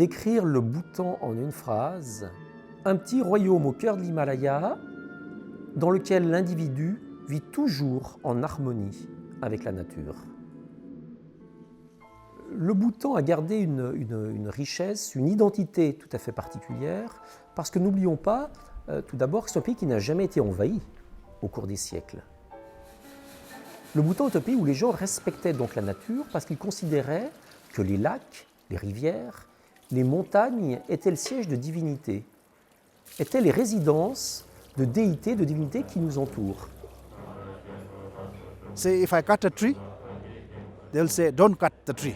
décrire le Bhoutan en une phrase, un petit royaume au cœur de l'Himalaya dans lequel l'individu vit toujours en harmonie avec la nature. Le Bhoutan a gardé une richesse, une identité tout à fait particulière, parce que n'oublions pas, tout d'abord, que c'est un pays qui n'a jamais été envahi au cours des siècles. Le Bhoutan est un pays où les gens respectaient donc la nature parce qu'ils considéraient que les lacs, les rivières, les montagnes étaient le siège de divinités, étaient les résidences de déités, de divinités qui nous entourent. Say if I cut a tree, they'll say don't cut the tree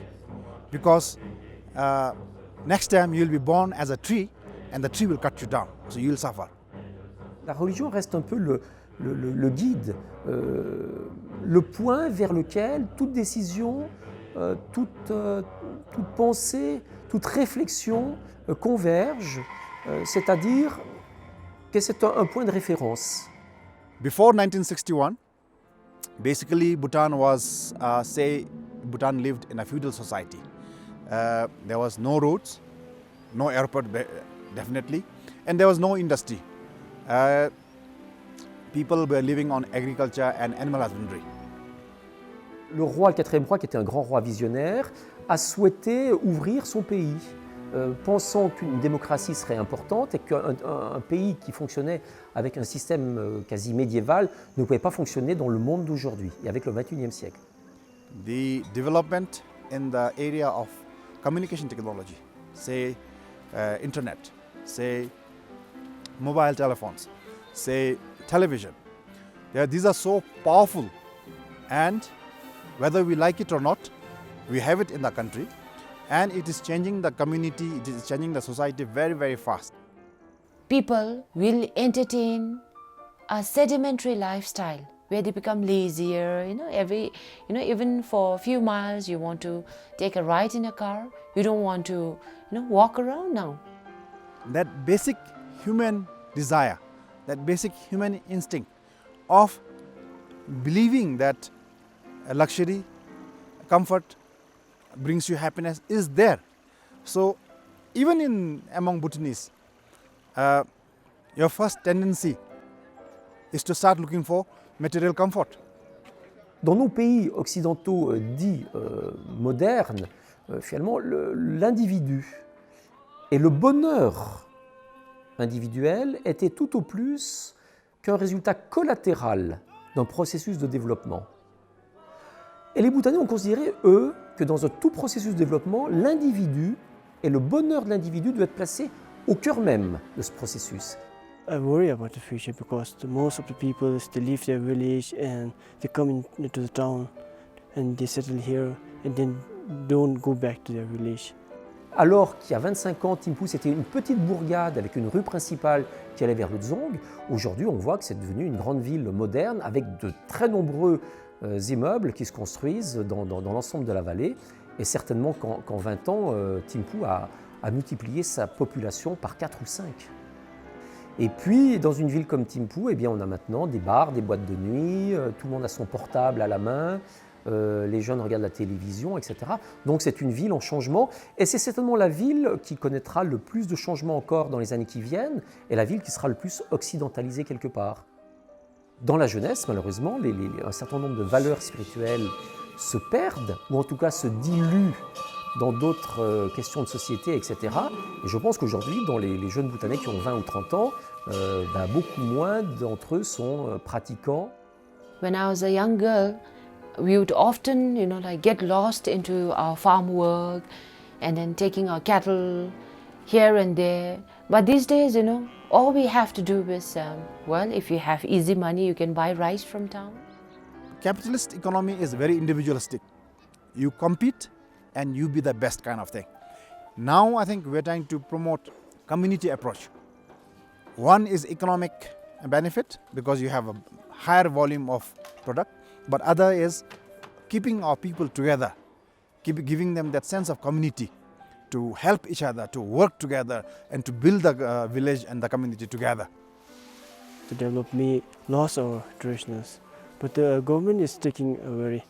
because next time you'll be born as a tree and the tree will cut you down, so you'll suffer. La religion reste un peu le guide, le point vers lequel toute décision, toute pensée, toute réflexion converge, c'est-à-dire que c'est un point de référence. Before 1961, basically Bhutan was, Bhutan lived in a feudal society. There was no roads, no airport definitely, and there was no industry. People were living on agriculture and animal husbandry. Le roi, le quatrième roi, qui était un grand roi visionnaire, a souhaité ouvrir son pays, pensant qu'une démocratie serait importante et qu'un pays qui fonctionnait avec un système quasi médiéval ne pouvait pas fonctionner dans le monde d'aujourd'hui et avec le XXIe siècle. The development in the area of communication technology, say internet, say mobile telephones, say television, these are so powerful, and whether we like it or not, we have it in the country, and it is changing the community, it is changing the society very, very fast. People will entertain a sedimentary lifestyle where they become lazier, even for a few miles you want to take a ride in a car, you don't want to, walk around now. That basic human desire, that basic human instinct of believing that luxury, comfort brings you happiness is there. So even among Bhutanese, your first tendency is to start looking for material comfort. Dans nos pays occidentaux dits modernes, finalement, l'individu et le bonheur individuel était tout au plus qu'un résultat collatéral d'un processus de développement. Et les Bhoutanais ont considéré, eux, que dans un tout processus de développement, l'individu et le bonheur de l'individu doivent être placés au cœur même de ce processus. I worry about the future because most of the people they leave their village and they come into the town and they settle here and then don't go back to their village. Alors qu'il y a 25 ans, Thimphu, c'était une petite bourgade avec une rue principale qui allait vers le Dzong, aujourd'hui on voit que c'est devenu une grande ville moderne avec de très nombreux immeubles qui se construisent dans l'ensemble de la vallée. Et certainement qu'en 20 ans, Thimphu a multiplié sa population par 4 ou 5. Et puis, dans une ville comme Thimphu, eh bien, on a maintenant des bars, des boîtes de nuit, tout le monde a son portable à la main, les jeunes regardent la télévision, etc. Donc c'est une ville en changement, et c'est certainement la ville qui connaîtra le plus de changements encore dans les années qui viennent, et la ville qui sera le plus occidentalisée quelque part. Dans la jeunesse, malheureusement, un certain nombre de valeurs spirituelles se perdent, ou en tout cas se diluent dans d'autres questions de société, etc. Et je pense qu'aujourd'hui, dans les jeunes Bhoutanais qui ont 20 ou 30 ans, beaucoup moins d'entre eux sont pratiquants. When I was a young girl, we would often, get lost into our farm work and then taking our cattle here and there. But these days, all we have to do is, if you have easy money, you can buy rice from town. Capitalist economy is very individualistic. You compete and you be the best kind of thing. Now I think we're trying to promote community approach. One is economic benefit because you have a higher volume of product, but other is keeping our people together, giving them that sense of community to help each other, to work together and to build the village and the community together. To develop me lost our traditions, but the government is taking a very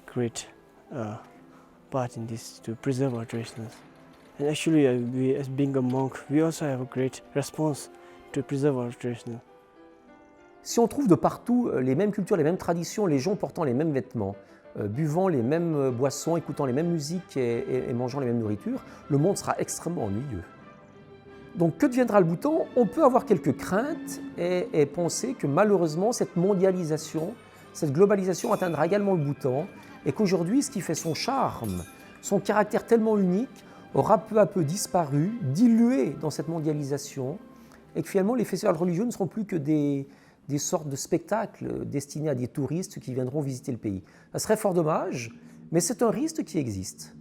great part in this to preserve our traditions. And actually, we, as being a monk, we also have a great response to preserve our traditional. Si on trouve de partout les mêmes cultures, les mêmes traditions, les gens portant les mêmes vêtements, buvant les mêmes boissons, écoutant les mêmes musiques et mangeant les mêmes nourritures, le monde sera extrêmement ennuyeux. Donc que deviendra le Bhoutan? On peut avoir quelques craintes et penser que malheureusement cette mondialisation, cette globalisation atteindra également le Bhoutan et qu'aujourd'hui ce qui fait son charme, son caractère tellement unique aura peu à peu disparu, dilué dans cette mondialisation et que finalement les festivals religieux ne seront plus que des sortes de spectacles destinés à des touristes qui viendront visiter le pays. Ça serait fort dommage, mais c'est un risque qui existe.